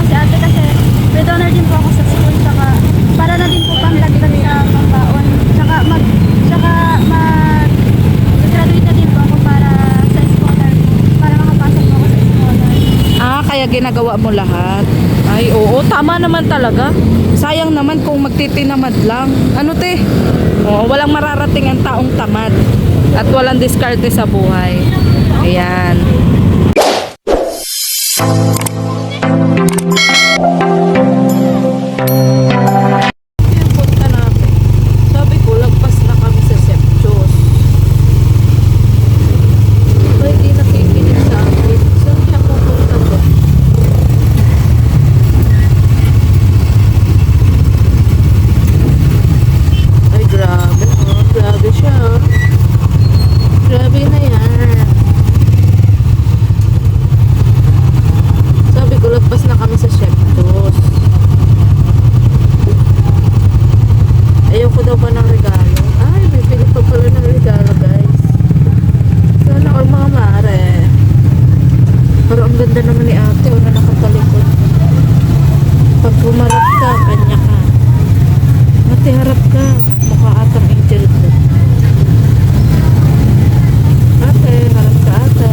si ate kasi pre-donor din po ako sa school. Tsaka para na din po pangdagdag sa pambaon. Tsaka mag-graduate na din po ako para sa scholar po. Para makapasok po ako sa scholar. Ah, kaya ginagawa mo lahat. Ay, oo, tama naman talaga. Sayang naman kung magtitinamad lang. Ano te? Oo, walang mararating ang taong tamad. At walang diskarte sa buhay. Ayan. Yung punta natin. Sabi ko, lagpas na kami sa Sepchos. Ay, di nakikinig sa akin. Saan siya pupunta ba? Ay, grabe. Oh, grabe siya. Oh. Grabe na yan. Sabi ko, lagpas na kami sa Sepchos. Ayoko daw pa ng regalo. Ay, may pili pa pala ng regalo, guys. Sana all mga mare. Pero ang ganda naman ni ate, na nakatalikod. Pag humarap ka, kanya ka. Ate, harap ka. Mukha atang angel ko. Ate, harap ka, ate.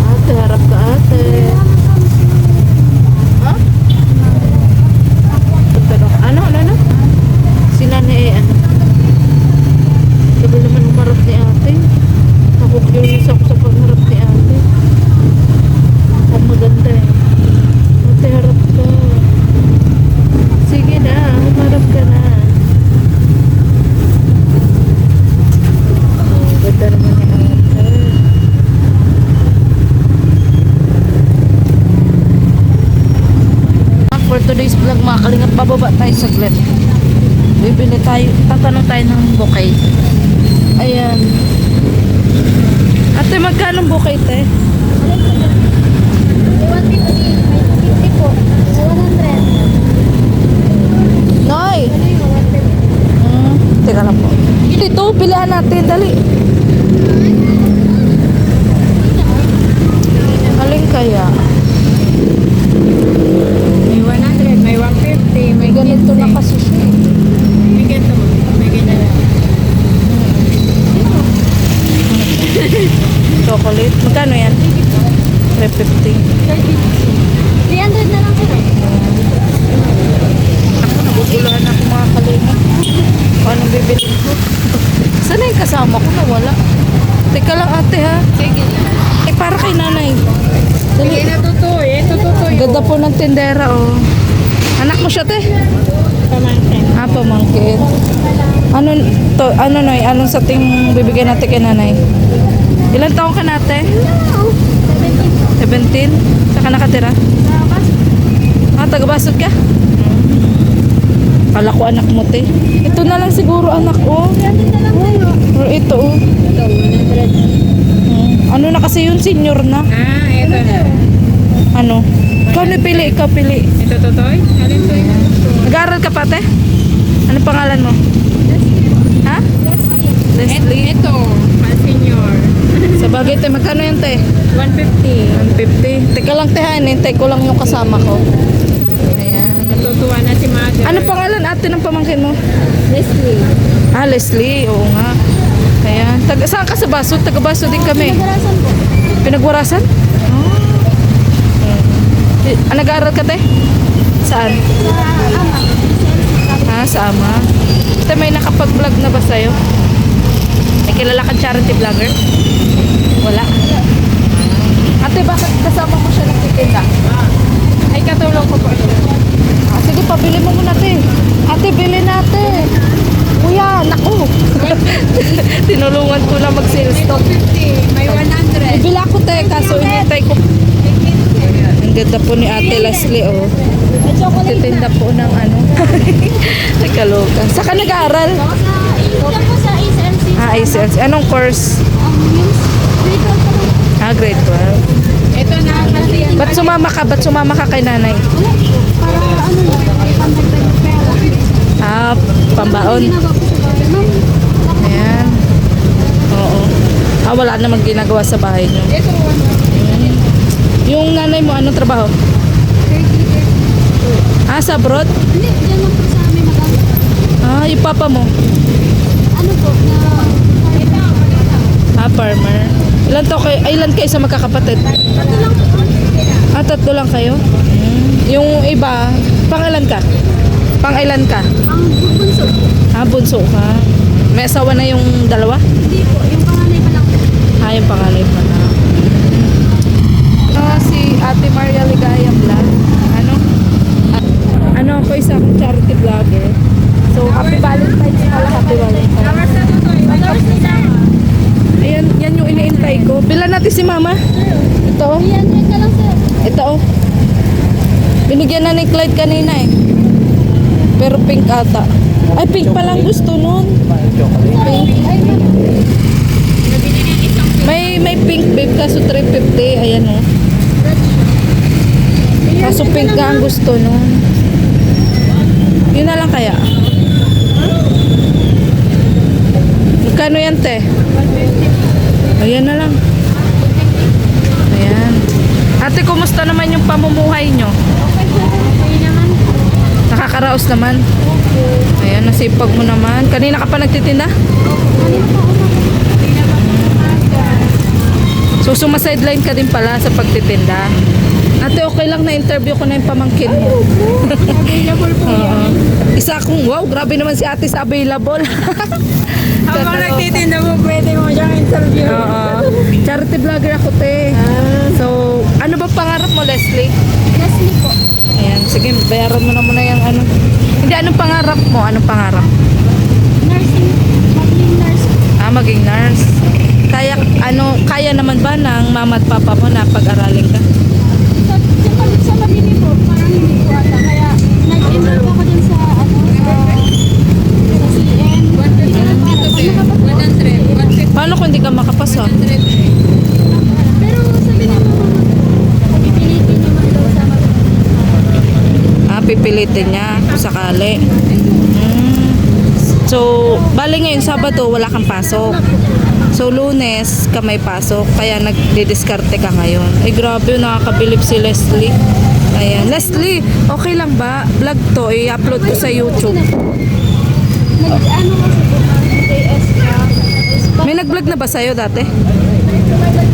Ate, harap ka, ate. Ha? Ano? Si nanay, ano? Sabi naman umarap ni ate. Nakukulis ako sa pagharap ni ate. Ang maganda eh. Ate, harap ka. Sige na, humarap ka na. Oh, ganda naman ni ate. For today's vlog mga kalingap, bababa tayo saglit. Bibili tayo, tatanong tayo ng bouquet. Ayan. Ate, magkano bouquet te? 150 po. 100. Noy! Teka lang po. Ito, pilihan natin. Dali. Alin kaya? May 100, may 150, may Ganito na kasi siya. May ganito, may ganyan na. Chocolate. Magkano yan? 350. 300 na lang po. Ako, nagugulahan ako mga kalingap. Paano bibilin ko? Sana yung kasama ko nawala? Teka lang ate ha. Sige na. Eh, para kay nanay. Sige na tutoy, tutoy. Ganda po ng tindera oh. Anak mo siya te? Pamangkin. Ah, pamangkin. Ano Noy? Anong sa ting bibigyan natin kay nanay? Ilan taong ka nate? 17? Saka nakatira? Ah, taga-basod ka? Kala ko anak mo te. Ito na lang siguro anak oh. Or ito oh. Ito, 100. Ano na kasi yun, senior na. Ah, ito na. Ano? Ikaw na pili, ikaw pili. Ito tutoy? Alin to yun? Nag-aaral ka pa te? Ano pangalan mo? Ha? Leslie. Ito, senior. Sa bagay te, magkano yan te? 150. 150. Teka lang te ha, hintay ko lang yung kasama ko. Ayan. Natutuwa na si mother. Ano pangalan ate ng pamangkin mo? Leslie. Ah, Leslie. Oo nga. Ayan. Saan ka sa Baso? Taga-Baso din kami. Pinagarasan po. Pinagwarasan? Nag-aaral ka te? Saan? Sa ama. Ah, sa ama. Ate, may nakapag-vlog na ba sa'yo? May kilala kang charity vlogger? Wala. Ate, bakit kasama mo siya nagtitinda? Ay, katulong ko po. Ah, sige, pabili mo muna te. Ate, bili natin. Kuya, naku. Tinulungan ko na mag-sales May stock. 250, may 100. Bibili ako te, kaso inintay ko. Ang ganda po ni Ate Leslie, oh. May chocolate na. Titinda po ng ano. Nagkaloka. Saan ka nag-aaral? Diyan po sa ACMC. Ah, ICLC. Anong course? Means, grade 12 po. Ah, grade 12. Ito na kasi yan. Ba't sumama ka? Ba't sumama ka kay nanay? Wala po. Para ano na, pandagdag ng pera. Ah, pambaon. Ginagawa po sa bahay. Ma'am, Ayan. Oo. Ah, wala namang ginagawa sa bahay niyo. Ito, nanay mo, anong trabaho? 30. Ah, sa abroad? Hindi, dyan lang po sa amin mag-ano. Ah, yung papa mo? Ano po, na... Farmer. Ilan kayo sa magkakapatid? Ito lang po. Ah, 3 lang kayo? Yung iba, pangilan ka? Pangilan ka? Ang bunso. Ah, bunso ka. May asawa na yung dalawa? Hindi po, yung panganay pa lang po. Ah, yung pangalay pa na. Si Ate Maria Ligaya Vlog. Ano ako isa akong charity vlogger. So, happy Valentine's pala, happy Valentine's. Ayan, yan yung iniintay ko. Bilan natin si Mama. Ito oh. Yan ka lang sir. Ito oh. Binigyan na ni Clyde kanina eh. Pero pink ata. Ay, pink pa lang gusto nun. Pink. May pink babe kaso 350. Ayan oh. Kaso pink ka ang gusto nun. Yun na lang kaya. Magkano yan te? Ayan na lang. Ayan. Ate, kumusta naman yung pamumuhay nyo? Okay naman. Nakakaraos naman. Ayan, nasipag mo naman. Kanina ka pa nagtitinda? So, sumasideline ka din pala sa pagtitinda. Ate, okay lang na interview ko na yung pamangkin mo. Available po yan. Isa akong, wow, grabe naman si ate sa available. Habang nagtitinda mo, pwede mo siyang interview. Oo. Charity vlogger ako, te. So, ano ba pangarap mo, Leslie? Leslie po. Ayan, sige, bayaran mo na muna yung ano. Hindi, anong pangarap mo? Anong pangarap? Nursing. Maging nurse. Ah, maging nurse. Kaya naman ba ng mama at papa mo na pag-aralin ka? Sa pamilya po, parang hindi po ata. Kaya nag-enroll ako din sa CM. Paano kung hindi ka makapasa? Pero sabi niya mo, pipilitin naman daw sa Ah, pipilitin niya kung sakali. So, bali ngayon, Sabado, wala kang pasok. So, Lunes ka may pasok, kaya nagdidiskarte ka ngayon. Ay, grabe, nakakabilib si Leslie. Ayan. Leslie, okay lang ba? Vlog to, i-upload ko sa YouTube. Nag-ano kasi po, JS ka. May nag-vlog na ba sa'yo dati?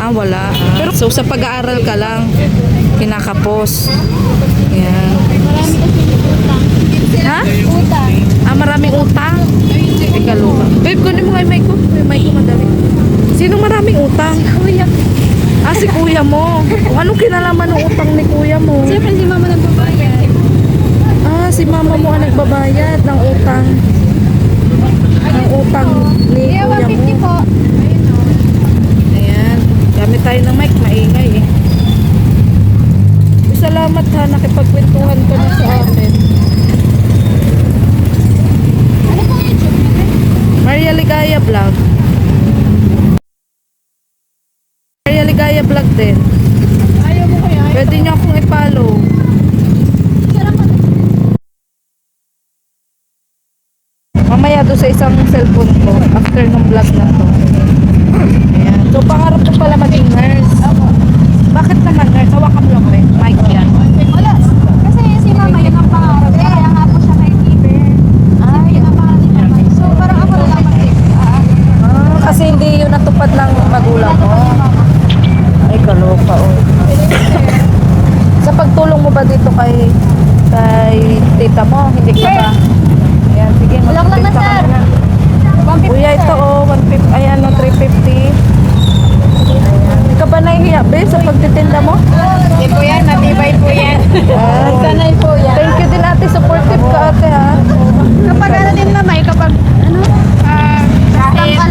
Ah, wala. Pero, so, sa pag-aaral ka lang, kinakapos. Ayan. Marami kasi utang. Ha? Utang. Ah, maraming utang. Teka, lupa. Babe, kunin mo nga yung mic ko. Yung mic ko madali. Sino maraming utang? Kuya. Ah, si kuya mo. Kung anong kinalaman ng utang ni kuya mo? Siyempre si mama nagbabayad. Ah, si mama mo ang nagbabayad ng utang. Ng utang ni Kaya kuya 150 mo. po. Ayan. Gamit tayo ng mic. Maingay eh. Salamat ha. Nakipagkwentuhan ka na sa amin. Ano po YouTube? Maria Ligaya Vlog. Maria Ligaya Vlog din. Ayaw mo kaya? Pwede nyo akong i-follow. Sarap ka. Mamaya doon sa isang cellphone ko after ng vlog na to. Ayan. So pangarap ko pala maging nurse. Bakit naman nurse? Hawakan mo lang ba? Mic yan. Wala. Kasi si mama yun ang pangarap. Kaya nga po siya caregiver. Ay, yun ang pangarap ni mama. So parang ako na lang Kasi hindi yun natupad ng magulang mo. Ay, kaloka oh. Sa pagtulong mo ba dito kay tita mo? Hindi ka ba? Ayan, sige. Walang lang na, magpinta ka sir. muna. 150 Kuya, ito oh, 150, ayan o, 350. Ayan. Hindi ka ba nahihiya, be, sa pagtitinda mo? Hindi po yan, matibay po yan. Ayan. Sanay po yan. Thank you din ate, supportive ka ate ha. Kapag ano din mamay, kapag ano?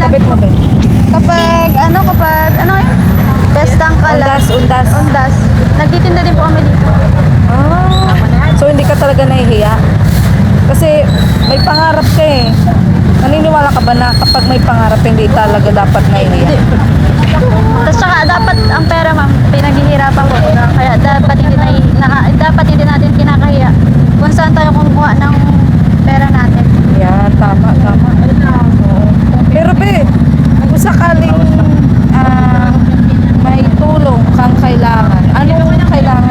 Kapit mo ba? Kapag ano yun? Bestang kalat. Undas. Ondas. Nagtitinda din po kami dito. Ah, so hindi ka talaga nahihiya? Kasi may pangarap ka eh. Naniniwala ka ba na kapag may pangarap hindi talaga dapat nahihiya? Tapos saka dapat ang pera ma'am, pinaghihirapan po. Kaya dapat hindi natin kinakahiya kung saan tayo kumukuha ng pera natin. Yan, tama. Oo. Pero be, kung sakaling may tulong kang kailangan, anong kailangan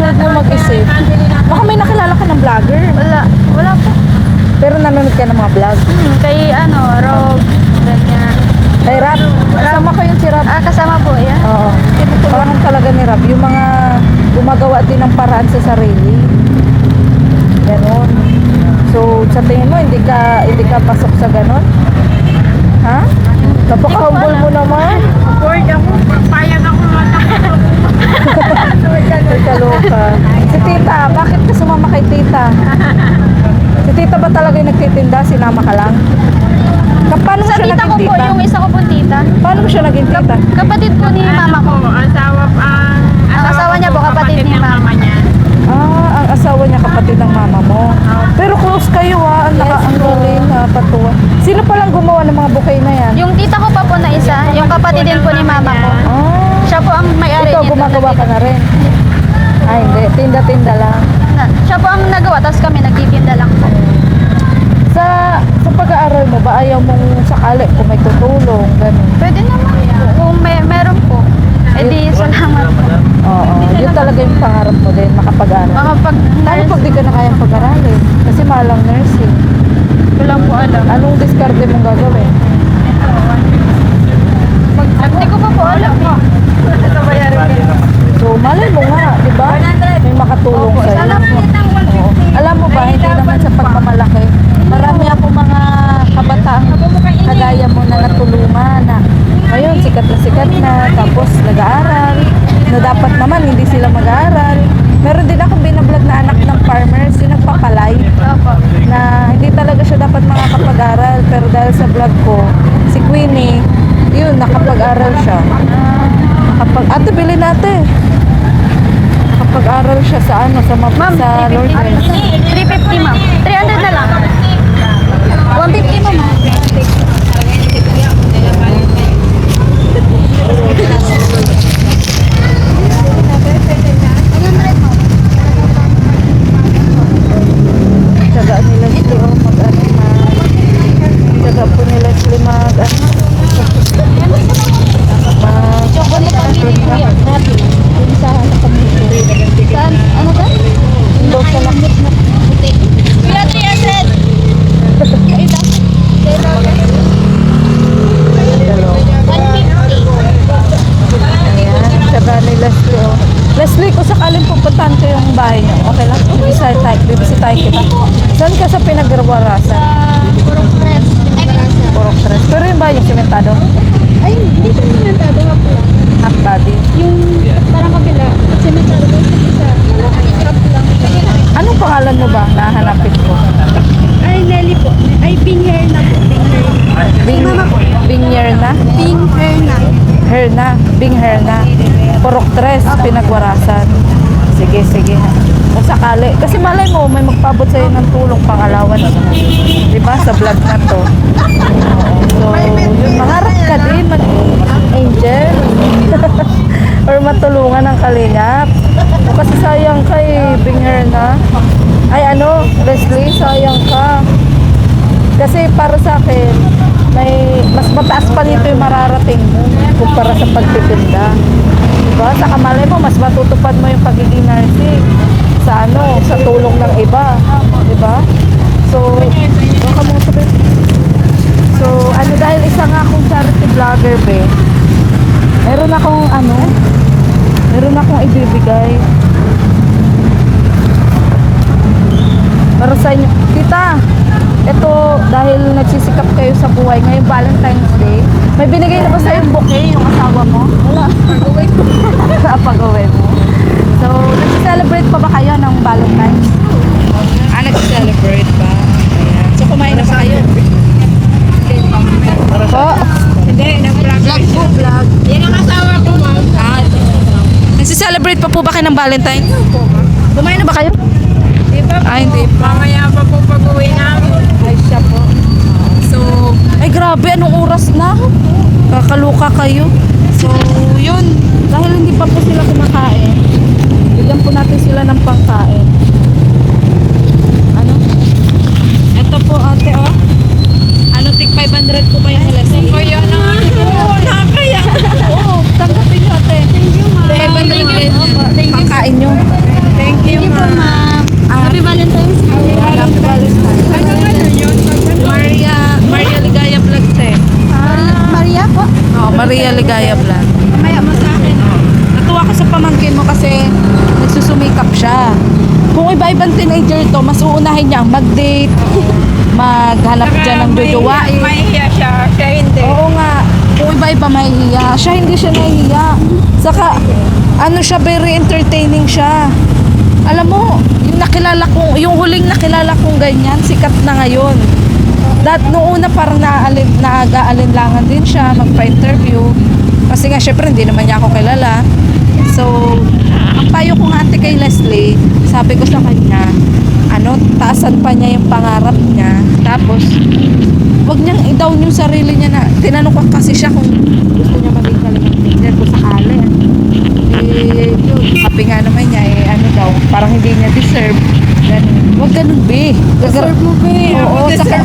child mo mag-isip. Baka may nakilala ka ng vlogger. Wala po. Pero nanonood ka ng mga vlog. Kay Rob, ganyan. Kay Rap, kasama ko yung si Rap. Kasama po, yan. Oo. Parang talaga ni Rap, yung mga gumagawa din ng paraan sa sarili. Ganon. So, sa tingin mo, hindi ka pasok sa ganon? Ha? Napaka-humble mo naman. Bored ako. Payag ako matakot. Ay, kaloka. Si tita, bakit ka sumama kay tita? Si tita ba talaga yung nagtitinda? Sinama ka lang? Paano mo Sa siya tita ko naging po, tita? yung isa ko po tita. Paano mo siya naging tita? Kapatid po ni mama ko. Ang asawa niya po, kapatid ni mama niya. Ah, ang asawa niya kapatid ng mama mo. Pero close kayo Ang galing na patuwa. Sino palang gumawa ng mga bouquet na yan? Yung tita ko pa po na isa, yung kapatid din po ni mama ko. Ah, Siya po ang may-ari ikaw nito. gumagawa ka na rin. Ay, hindi. Tinda-tinda lang. Siya po ang nagawa, tapos kami nagtitinda lang po. Sa pag-aaral mo ba, ayaw mong sakali kung may tutulong, gano'n? Pwede naman po. Kung meron po, edi salamat po. Oo, yun talaga yung pangarap mo din, makapag-aral. Makapag Paano pag di ka na kayang pag-aralin? Kasi malang nursing. ko lang po alam. Anong diskarte mong gagawin? Hindi ko pa po alam eh. So, malay mo nga, di ba? May makatulong sa'yo. Sana po. Oo. Alam mo ba, hindi naman sa pagmamalaki. Marami ako mga kabataan kagaya mo na natulungan na ngayon sikat na tapos nag-aaral na dapat naman hindi sila mag-aaral. Meron din ako binablog na anak ng farmers yung nagpapalay Opo. na hindi talaga siya dapat makakapag-aral pero dahil sa vlog ko si Queenie yun nakapag-aral siya. Ate bili natin. Nakapag-aral siya sa Ma'am, sa Lord 350 ma'am. 300 na lang. 150 ma'am. Tsaga ni Leslie tsaga po ni Leslie Chocolate ang bili kuya natin. Yung sa saan? Ano ba? Doon sa lakit na Kuya 300. Ito. ayan, tsaga ni Leslie Leslie, kung sakaling pupuntahan ko yung bahay niyo, okay lang? Bibisitahin kita. Saan ka sa pinagrawarasan? Purong press. Purok Tres. Pero yung bahay yung sementado? Ay, hindi siya simentado nga po. Half body. Yung parang kabila, simentado doon sa isa. Hirap lang. Anong pangalan mo ba? Nahanapin ko. Ay, Nelly po. Ay, Ping Hair na po. Ping Hair. Bingyer na? Ping Hair na. Hair na. Bing hair na. Purok Tres, pinagwarasan. Sige. Kung sakali. Kasi malay mo, may magpabot sa'yo ng tulong pang-allowance. Diba? Sa vlog na to. So, yun, mangarap ka din. Angel. Or matulungan ng kalingap. Kasi sayang kay Binger na. Ay Leslie, sayang ka. Kasi para sa akin, mas mataas pa dito yung mararating mo kumpara sa pagtitinda. Diba? Sa kamalay mo, mas matutupad mo yung pagiging nursing sa sa tulong ng iba. Diba? So, baka mo sabihin. So, dahil isa nga akong charity vlogger, meron akong ibibigay. Para sa inyo. Tita, ito, dahil nagsisikap kayo sa buhay ngayong Valentine's Day, may binigay na ba sa yung bouquet yung asawa mo? Wala. Pag-uwi ko. Pag-uwi mo. So, nag-celebrate pa ba kayo ng Valentine's? Nag-celebrate pa. Ayan. So, kumain na ba kayo? Po? Hindi, nag-vlog. Vlog. Yan ang asawa ko, ma'am. Nagsi-celebrate pa po ba kayo ng Valentine's? Kumain na ba kayo? Di ba po? Ay, hindi pa. Mamaya pa po pag-uwi namin. Ay, siya po. So, ay grabe, anong oras na? Kakaluka kayo. So, yun. Dahil hindi pa po sila kumakain, bigyan po natin sila ng pangkain. Ito po ate, tig 500 po kayo sa lesson. Kaya na nga. Oo, nakakaya. Oo, tanggapin nyo ate. Thank you, ma'am. 500 pangkain nyo. Kung iba-ibang teenager to, mas uunahin niya ang mag-date, maghanap dyan ng jojowain. Mahihiya siya. Siya hindi. Oo nga, kung iba-iba mahihiya. Siya hindi siya nahihiya. Saka, ano siya, very entertaining siya. Alam mo, yung huling nakilala kong ganyan, sikat na ngayon. Noong una parang nag-aalinlangan din siya, magpa-interview. Kasi nga, syempre, hindi naman niya ako kilala. So, ang payo ko nga ate kay Leslie, sabi ko sa kanya, taasan pa niya yung pangarap niya. Tapos, wag niyang i-down yung sarili niya na, tinanong ko kasi siya kung gusto niya maging valedictorian ko sakali. Yun, sabi nga naman niya, daw, parang hindi niya deserve. Ganun. Wag ganun, be. Deserve mo, be. Oo, saka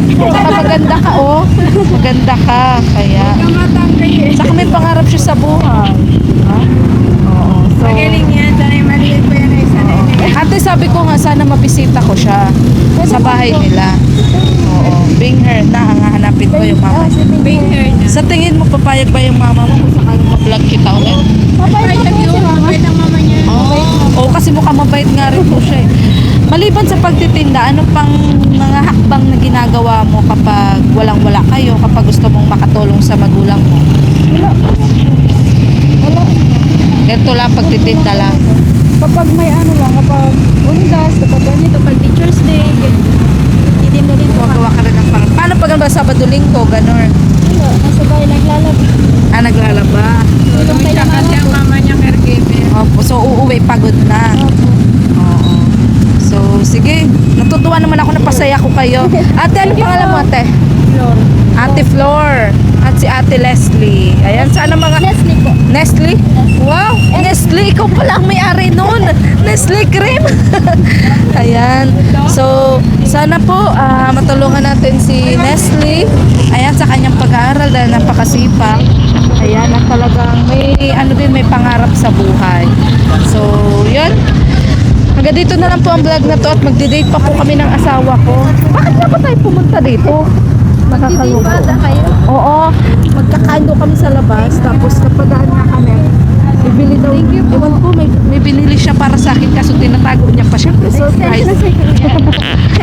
maganda ka, oh. Maganda ka, kaya. Kamatangkay eh. Saka may pangarap siya sa buhay. Ha? Oo. So, Magaling yan. Sanay maliit pa yan eh. Sanay na yan. ate, sabi ko nga, sana mabisita ko siya sa bahay nila. Oo. Bring her na, ang hahanapin ko yung mama. Bring her na. Sa tingin mo, papayag ba yung mama mo kung sakaling ma-vlog kita ulit? Papayag yun. Mabait ang mama niya. Oo, kasi mukhang mabait nga rin po siya eh. Maliban sa pagtitinda, ano pang mga hakbang na ginagawa mo kapag walang-wala kayo, kapag gusto mong makatulong sa magulang mo? Wala. Ganito lang, pagtitinda lang. Kapag may kapag undas, kapag ganito, pag Teacher's Day, hindi mo rin po. Gawa ka rin ng parang. Paano pag ba Sabado-Linggo, gano'n? Nasa bahay naglalaba. Naglalaba. Tulong siya kasi ang mama niya caregiver. Opo, so uuwi pagod na. Oo. So, sige. Natutuwa naman ako na pasaya ko kayo. Ate, ano pangalan mo, ate? Flor. Ate Flor. At si Ate Leslie. Ayan, sana mga... Leslie po. Nestle? Wow! Nestle, ikaw pala ang may-ari nun. Nestle cream. Ayan. So, sana po matulungan natin si Nestle. Ayan, sa kanyang pag-aaral dahil napakasipag. Ayan, at talagang may pangarap sa buhay. So, yun. Hanggang dito na lang po ang vlog na to at magdi-date pa po kami ng asawa ko. Bakit na ba tayo pumunta dito? Nakakalungko. kayo? Oo, magkakain daw kami sa labas, tapos napadaan nga kami. Bibili daw, ewan ko, may binili siya para sa akin kaso tinatago niya pa. Siyempre, surprise.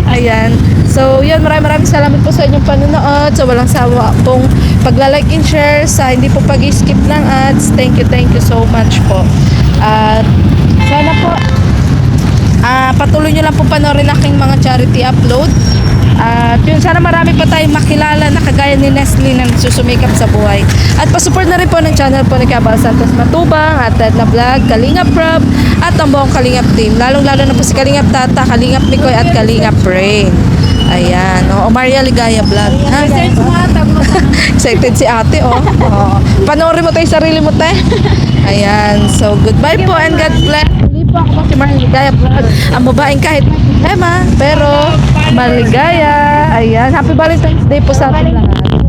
Ayan. So, yun, maraming salamat po sa inyong panonood. So, walang sawa pong pagla-like and share sa hindi po pag-skip ng ads. Thank you so much po. At sana po, patuloy nyo lang po panoorin aking mga charity upload. At yun, sana marami pa tayong makilala na kagaya ni Nestle na nagsusumikap sa buhay. At pasupport na rin po ng channel po ni Cabal Santos Matubang, at Ted na Vlog, Kalingap Rob, at ang buong Kalingap team. Lalong-lalo na po si Kalingap Tata, Kalingap Mikoy, at Kalingap Rain. Ayan, Maria Ligaya Vlog. Ha? Search mo tag mo. Excited si ate, oh. Panoorin mo tayo sarili mo, te. Ayan, so goodbye po and God bless. Hindi po ako si Maria Ligaya Vlog. Ang babaeng kahit tema, pero maligaya. Ayan, happy Valentine's Day po sa ating lahat.